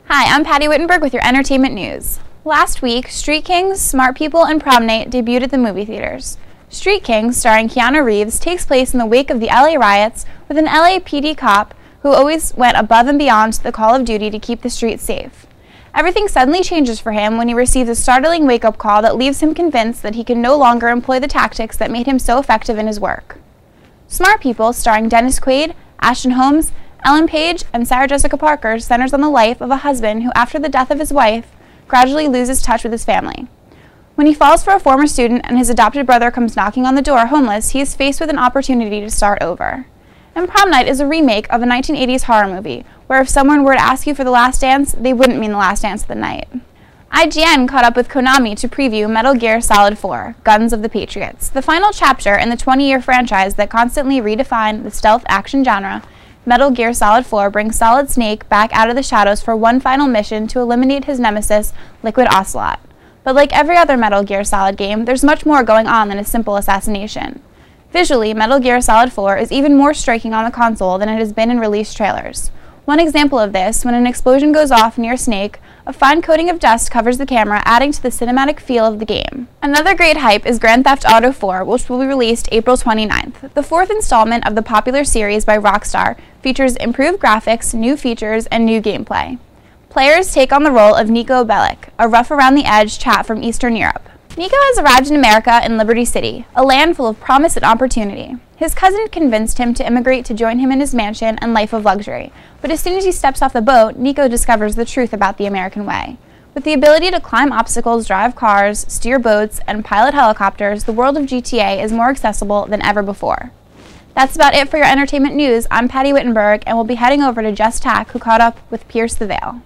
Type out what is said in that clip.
Hi, I'm Patty Wittenberg with your entertainment news. Last week, Street Kings, Smart People, and Prom Night debuted at the movie theaters. Street Kings, starring Keanu Reeves, takes place in the wake of the LA riots with an LAPD cop who always went above and beyond the call of duty to keep the streets safe. Everything suddenly changes for him when he receives a startling wake-up call that leaves him convinced that he can no longer employ the tactics that made him so effective in his work. Smart People, starring Dennis Quaid, Ashton Holmes, Ellen Page, and Sarah Jessica Parker, centers on the life of a husband who, after the death of his wife, gradually loses touch with his family. When he falls for a former student and his adopted brother comes knocking on the door homeless, he is faced with an opportunity to start over. And Prom Night is a remake of a 1980s horror movie, where if someone were to ask you for the last dance, they wouldn't mean the last dance of the night. IGN caught up with Konami to preview Metal Gear Solid 4: Guns of the Patriots, the final chapter in the 20-year franchise that constantly redefined the stealth action genre. Metal Gear Solid 4 brings Solid Snake back out of the shadows for one final mission to eliminate his nemesis, Liquid Ocelot. But like every other Metal Gear Solid game, there's much more going on than a simple assassination. Visually, Metal Gear Solid 4 is even more striking on the console than it has been in released trailers. One example of this, when an explosion goes off near Snake, a fine coating of dust covers the camera, adding to the cinematic feel of the game. Another great hype is Grand Theft Auto 4, which will be released April 29th. The fourth installment of the popular series by Rockstar features improved graphics, new features, and new gameplay. Players take on the role of Nico Bellic, a rough-around-the-edge chap from Eastern Europe. Nico has arrived in America in Liberty City, a land full of promise and opportunity. His cousin convinced him to immigrate to join him in his mansion and life of luxury, but as soon as he steps off the boat, Nico discovers the truth about the American way. With the ability to climb obstacles, drive cars, steer boats, and pilot helicopters, the world of GTA is more accessible than ever before. That's about it for your entertainment news. I'm Patty Wittenberg, and we'll be heading over to Just Tack, who caught up with Pierce the Veil.